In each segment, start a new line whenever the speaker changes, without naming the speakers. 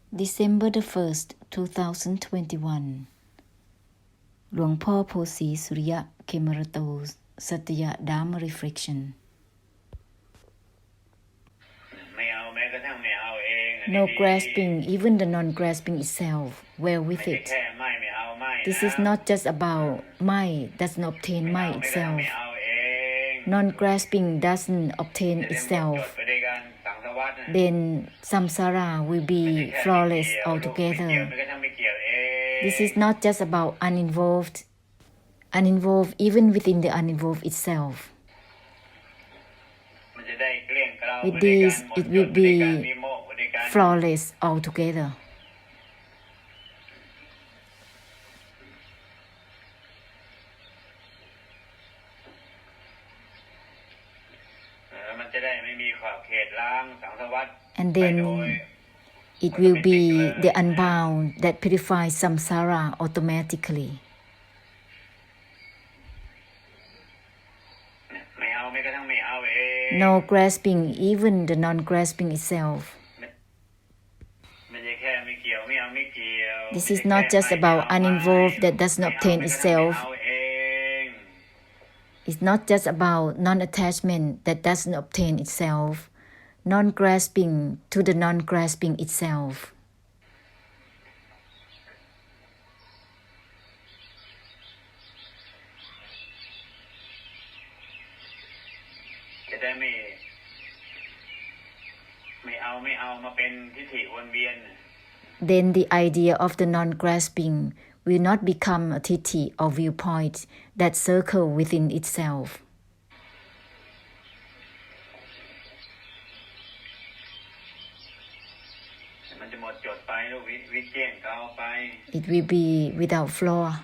December the 1st, 2021 Luang Phosri Suriya Khemarato Satya Dharma Reflection. No grasping, even the non-grasping itself, well with it. This is not just about mind doesn't obtain mind itself. Non-grasping doesn't obtain itself. Then samsara will be flawless altogether. This is not just about uninvolved even within the uninvolved itself. With this, it will be flawless altogether. And then it will be the unbound that purifies samsara automatically. No grasping, even the non-grasping itself. This is not just about uninvolved that does not obtain itself. It's not just about non-attachment that doesn't obtain itself. Non-grasping to the non-grasping itself. Then the idea of the non-grasping will not become a tithi or viewpoint that circle within itself. It will be without flaw.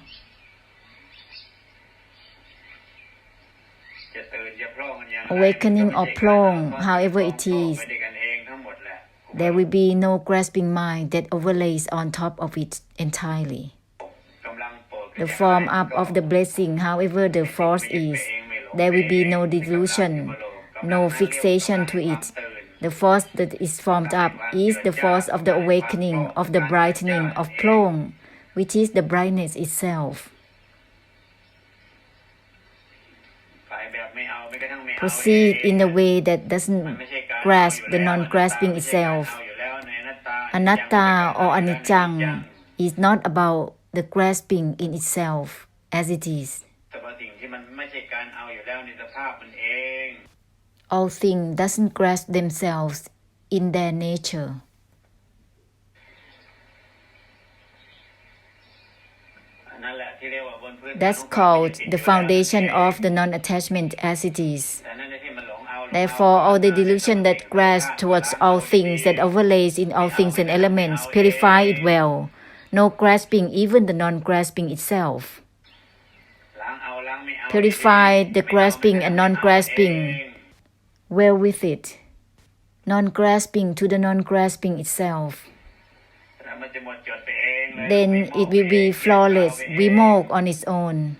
Awakening or plong, however it is, there will be no grasping mind that overlays on top of it entirely. The form up of the blessing, however the force is, there will be no delusion, no fixation to it. The force that is formed up is the force of the awakening, of the brightening of plong, which is the brightness itself. Proceed in a way that doesn't grasp the non-grasping itself. Anatta or anicca is not about the grasping in itself as it is. All things doesn't grasp themselves in their nature. That's called the foundation of the non-attachment as it is. Therefore, all the delusion that grasps towards all things, that overlays in all things and elements, purify it well. No grasping, even the non-grasping itself. Purify the grasping and non-grasping well with it. Non-grasping to the non-grasping itself. Then it will be flawless, Vimok on its own.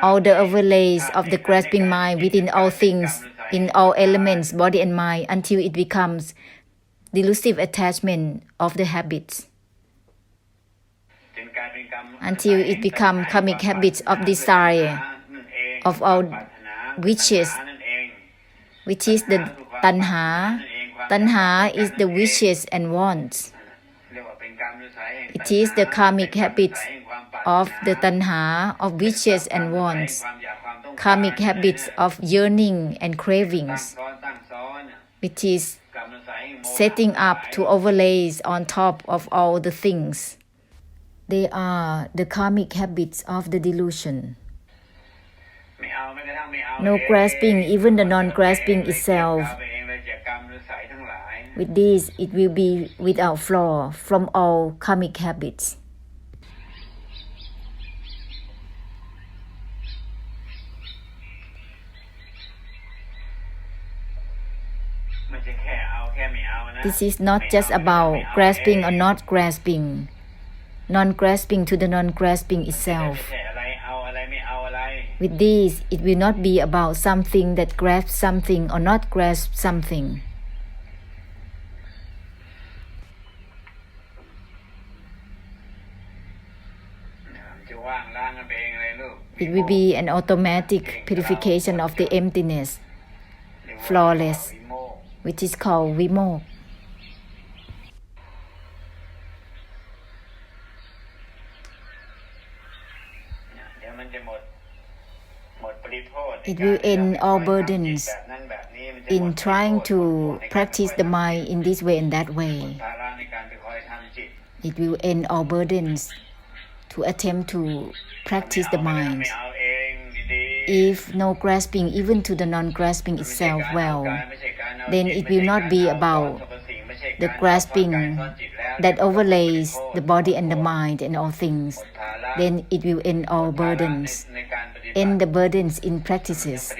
All the overlays of the grasping mind within all things, in all elements, body and mind, until it becomes delusive attachment of the habits. Until it becomes karmic habits of desire, of all wishes, which is the tanha. Tanha is the wishes and wants. It is the karmic habits of the tanha, of wishes and wants. Karmic habits of yearning and cravings, which is setting up to overlays on top of all the things. They are the karmic habits of the delusion. No grasping, even the non-grasping itself. With this, it will be without flaw from all karmic habits. This is not just about grasping or not grasping. Non-grasping to the non-grasping itself. With this, it will not be about something that grasps something or not grasp something. It will be an automatic purification of the emptiness, flawless, which is called Vimok. It will end all burdens in trying to practice the mind in this way and that way. It will end all burdens to attempt to practice the mind. If no grasping even to the non-grasping itself well, then it will not be about the grasping that overlays the body and the mind and all things. Then it will end all burdens. End the burdens in practices.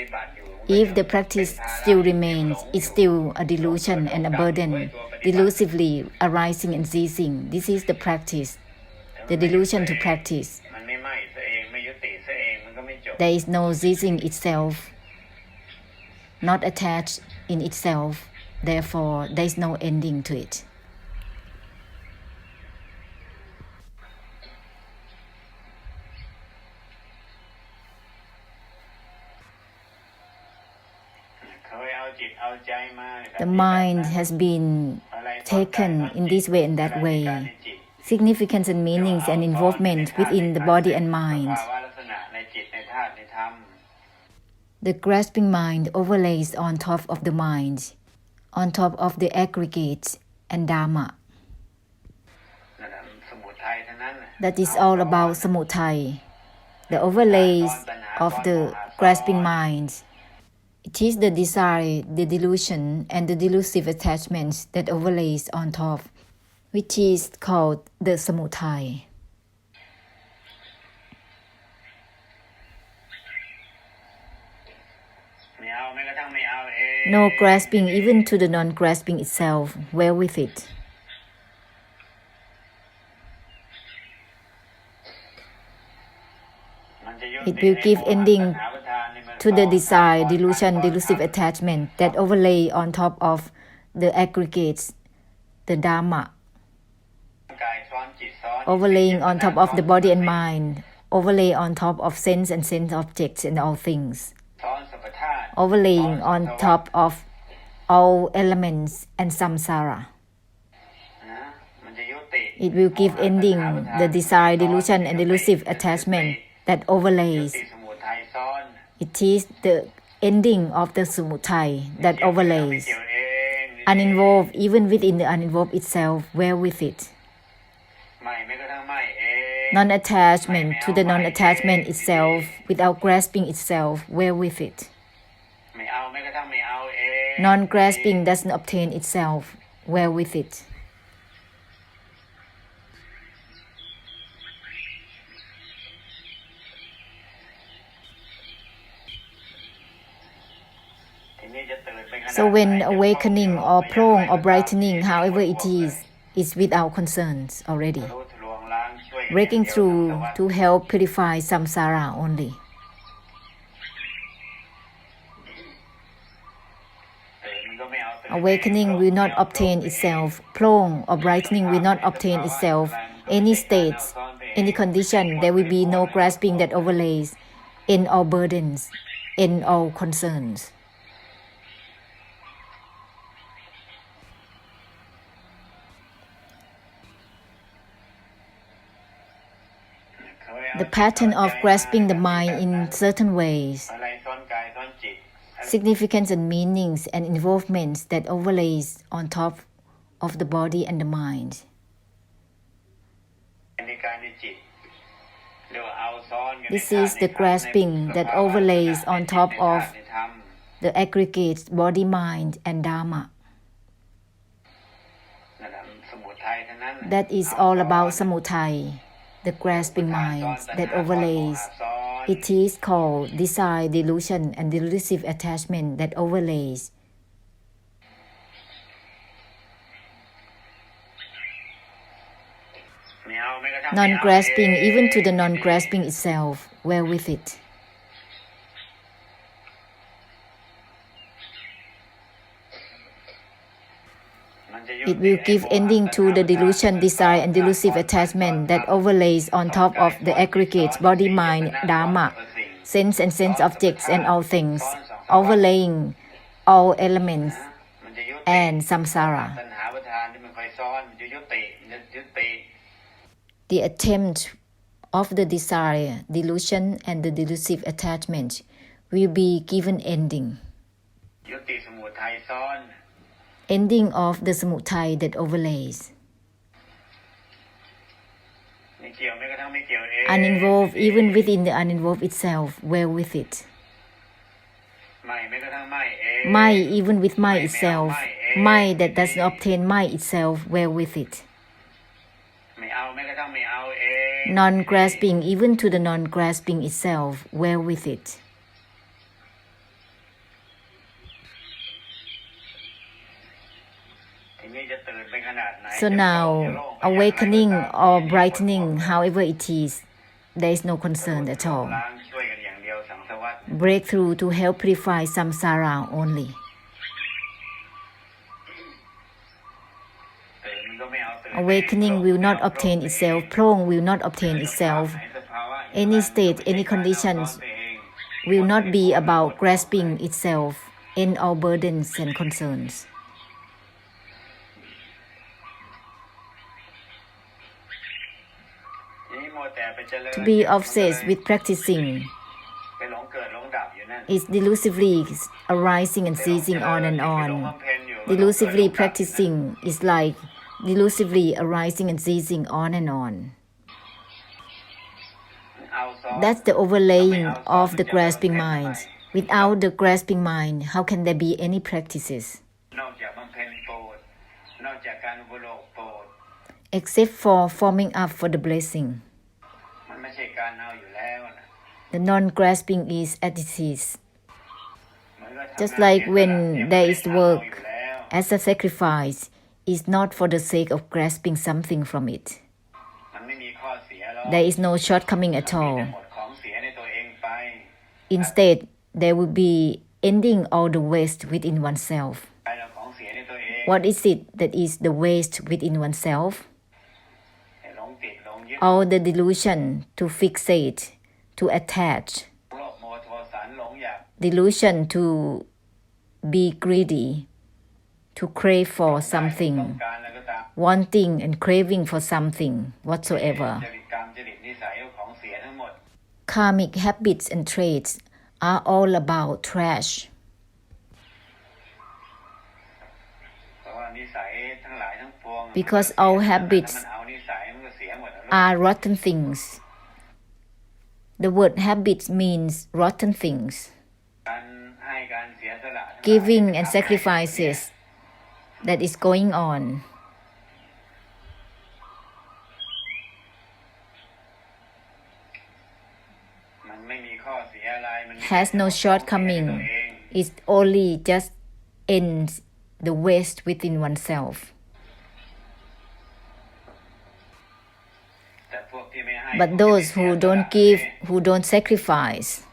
If the practice still remains, it's still a delusion and a burden, delusively arising and ceasing. This is the practice, the delusion to practice. There is no ceasing itself, not attached in itself. Therefore, there is no ending to it. The mind has been taken in this way and that way. Significance and meanings and involvement within the body and mind. The grasping mind overlays on top of the mind, on top of the aggregates and Dharma. That is all about Samuthai, the overlays of the grasping mind. It is the desire, the delusion, and the delusive attachments that overlays on top, which is called the Samuthai. No grasping even to the non-grasping itself, well with it. It will give ending to the desire, delusion, delusive attachment that overlay on top of the aggregates, the Dharma. Overlaying on top of the body and mind, overlay on top of sense and sense objects and all things. Overlaying on top of all elements and samsara. It will give ending the desire, delusion, and delusive attachment that overlays. It is the ending of the Samuthai that overlays. Uninvolved, even within the uninvolved itself, well with it. Non-attachment to the non-attachment itself, without grasping itself, well with it. Non-grasping doesn't obtain itself, well with it. So when awakening or plong or brightening, however it is without concerns already. Breaking through to help purify samsara only. Awakening will not obtain itself. Plong or brightening will not obtain itself. Any states, any condition, there will be no grasping that overlays. End all burdens, end all concerns. The pattern of grasping the mind in certain ways, significance and meanings and involvements that overlays on top of the body and the mind. This is the grasping that overlays on top of the aggregates body, mind, and Dharma. That is all about Samuthai, the grasping mind that overlays. It is called desire, delusion, and delusive attachment that overlays. non-grasping even to the non-grasping itself, well with it. It will give ending to the delusion, desire, and delusive attachment that overlays on top of the aggregates body, mind, dharma, sense and sense objects and all things, overlaying all elements and samsara. The attempt of the desire, delusion, and the delusive attachment will be given ending. Ending of the samudaya that overlays. Uninvolved even within the uninvolved itself, well with it. My even with my itself, my that does not obtain my itself, well with it. Non-grasping even to the non-grasping itself, well with it. So now, awakening or brightening, however it is, there is no concern at all. Breakthrough to help purify samsara only. Awakening will not obtain itself, prong will not obtain itself. Any state, any conditions will not be about grasping itself, end all burdens and concerns. To be obsessed with practicing is delusively arising and ceasing on and on. Delusively practicing is like delusively arising and ceasing on and on. That's the overlaying of the grasping mind. Without the grasping mind, how can there be any practices? Except for forming up for the blessing. The non-grasping is at its ease. Just like when there is work as a sacrifice, is not for the sake of grasping something from it. There is no shortcoming at all. Instead, there will be ending all the waste within oneself. What is it that is the waste within oneself? All the delusion to fixate, to attach. Delusion to be greedy, to crave for something, wanting and craving for something whatsoever. Karmic habits and traits are all about trash. Because all habits are rotten things. The word habits means rotten things. Giving and sacrifices that is going on. Has no shortcoming. It only just ends the waste within oneself. But those who don't give, who don't sacrifice,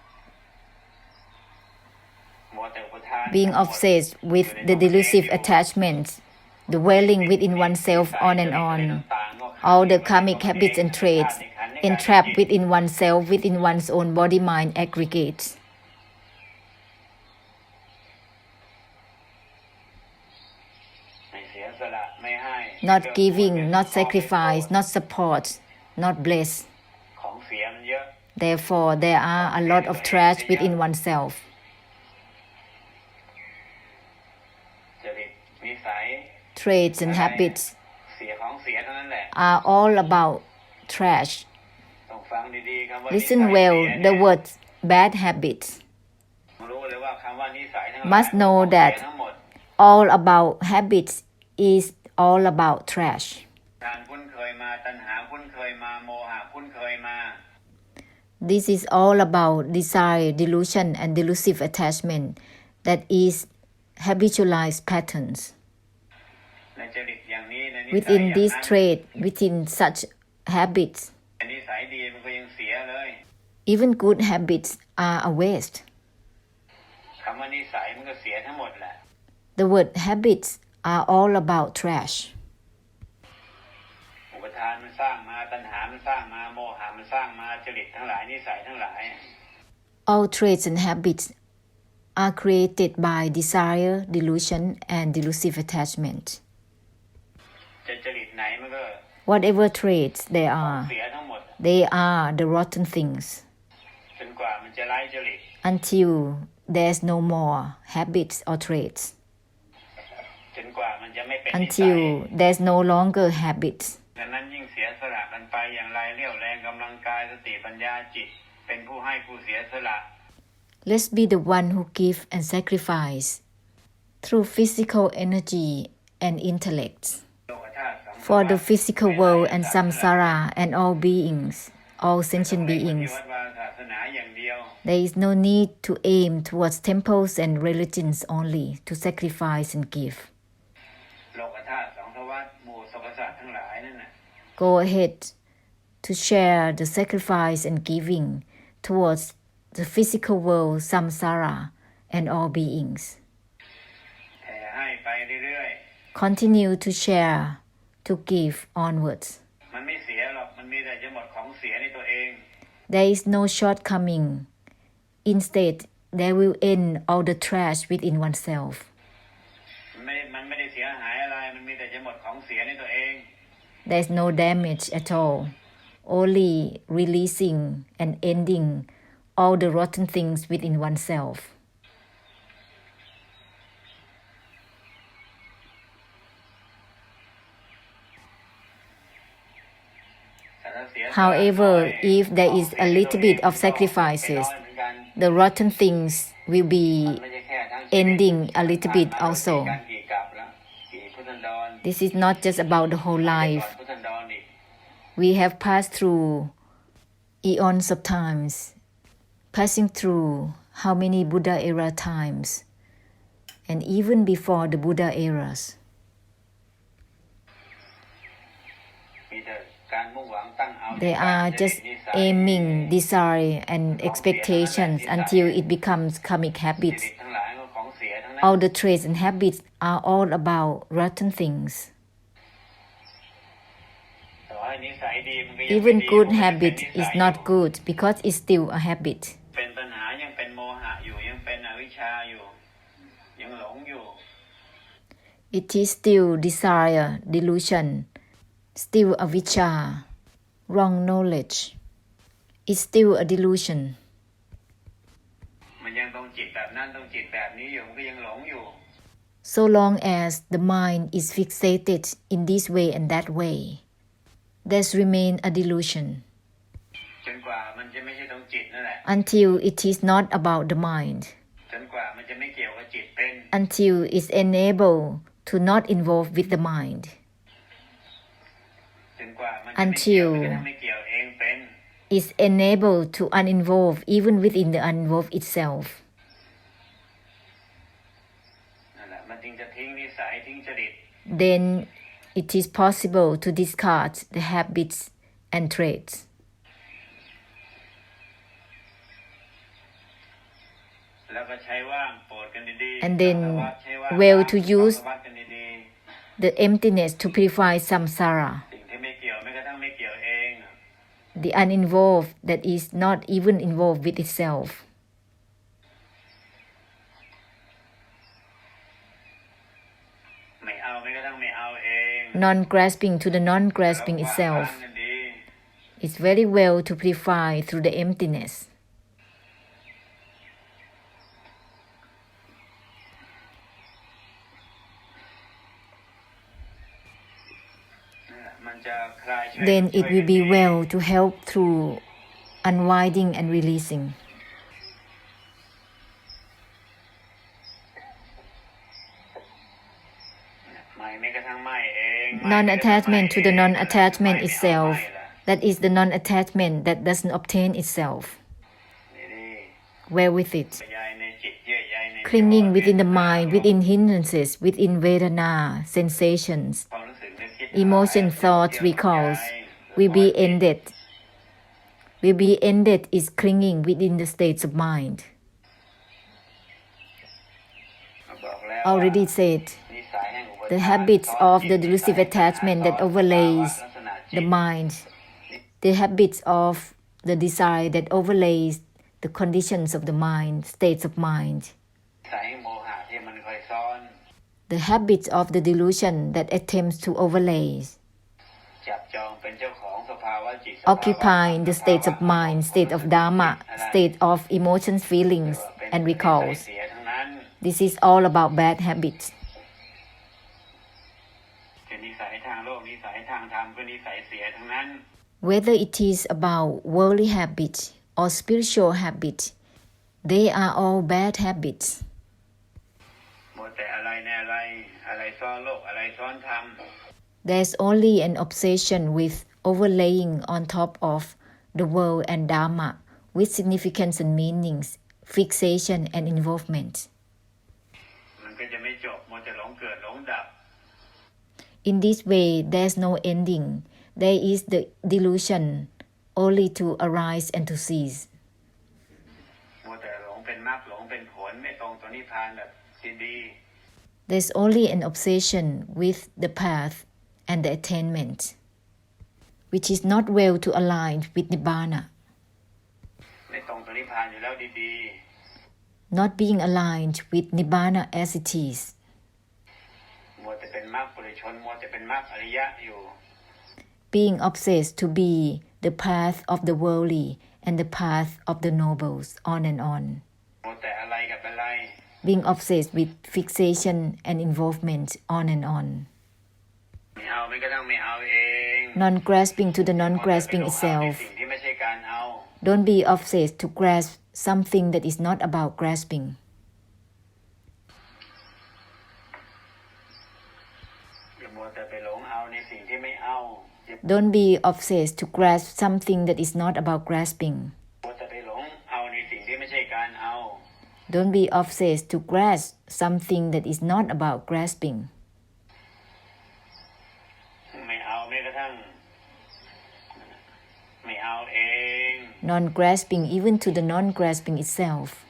being obsessed with the delusive attachments, dwelling within oneself on and on, all the karmic habits and traits, entrapped within oneself, within one's own body-mind aggregates. Not giving, not sacrifice, not support, not bless. Therefore, there are a lot of trash within oneself. Traits and habits are all about trash. Listen well, the word bad habits. Must know that all about habits is all about trash. This is all about desire, delusion, and delusive attachment that is habitualized patterns. Within this trait, within such habits, even good habits, are a waste. The word habits are all about trash. All traits and habits are created by desire, delusion, and delusive attachment. Whatever traits they are the rotten things. Until there's no more habits or traits. Until there's no longer habits. Let's be the one who give and sacrifice through physical energy and intellect for the physical world and samsara and all beings, all sentient beings. There is no need to aim towards temples and religions only to sacrifice and give. Go ahead to share the sacrifice and giving towards the physical world, samsara, and all beings. Continue to share, to give onwards. There is no shortcoming. Instead, there will end all the trash within oneself. There is no damage at all, only releasing and ending all the rotten things within oneself. However, if there is a little bit of sacrifices, the rotten things will be ending a little bit also. This is not just about the whole life. We have passed through eons of times, passing through how many Buddha era times, and even before the Buddha eras. They are just aiming, desire, and expectations until it becomes karmic habits. All the traits and habits are all about rotten things. Even good habit is not good because it's still a habit. It is still desire, delusion, still avijja, wrong knowledge. It's still a delusion. So long as the mind is fixated in this way and that way, there's remain a delusion. Until it is not about the mind. Until it's enabled to not involve with the mind. Until it's enabled to uninvolve even within the uninvolved itself. Then it is possible to discard the habits and traits. And then well to use the emptiness to purify samsara. The uninvolved that is not even involved with itself. Non-grasping to the non-grasping itself. It's very well to purify through the emptiness. Then it will be well to help through unwinding and releasing. Non-attachment to the non-attachment itself. That is the non-attachment that doesn't obtain itself. Well with it. Clinging within the mind, within hindrances, within Vedana, sensations, emotion, thoughts, recalls, will be ended. Will be ended is clinging within the states of mind. Already said, the habits of the delusive attachment that overlays the mind, the habits of the desire that overlays the conditions of the mind, states of mind, the habits of the delusion that attempts to overlay, occupying the states of mind, state of Dharma, state of emotions, feelings, and recalls. This is all about bad habits. Whether it is about worldly habits or spiritual habits, they are all bad habits. There's only an obsession with overlaying on top of the world and Dharma with significance and meanings, fixation and involvement. In this way, there's no ending. There is the delusion only to arise and to cease. There's only an obsession with the path and the attainment, which is not well to align with Nibbana. Not being aligned with Nibbana as it is. Being obsessed to be the path of the worldly and the path of the nobles, on and on. Being obsessed with fixation and involvement, on and on. Non-grasping to the non-grasping itself. Don't be obsessed to grasp something that is not about grasping. Don't be obsessed to grasp something that is not about grasping. Don't be obsessed to grasp something that is not about grasping. Non-grasping even to the non-grasping itself.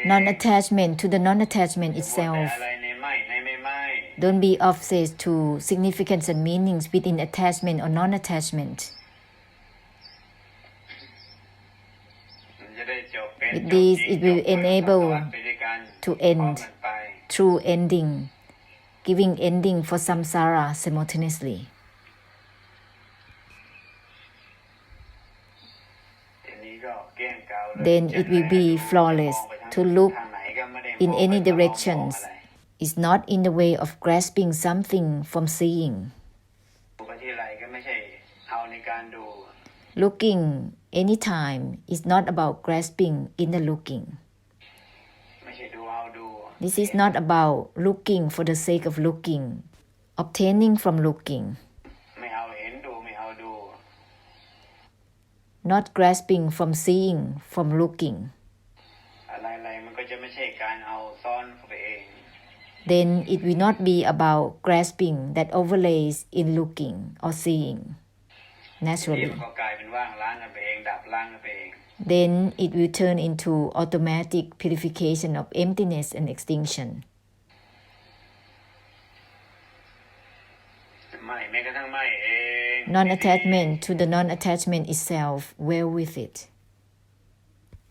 Non-attachment to the non-attachment itself. Don't be obsessed to significance and meanings within attachment or non-attachment. With this, it will enable to end through ending, giving ending for samsara simultaneously. Then it will be flawless to look in any directions. Is not in the way of grasping something from seeing. Looking anytime is not about grasping in the looking. This is not about looking for the sake of looking, obtaining from looking. Not grasping from seeing, from looking. Then it will not be about grasping that overlays in looking or seeing naturally. Then it will turn into automatic purification of emptiness and extinction. Non-attachment to the non-attachment itself, well with it.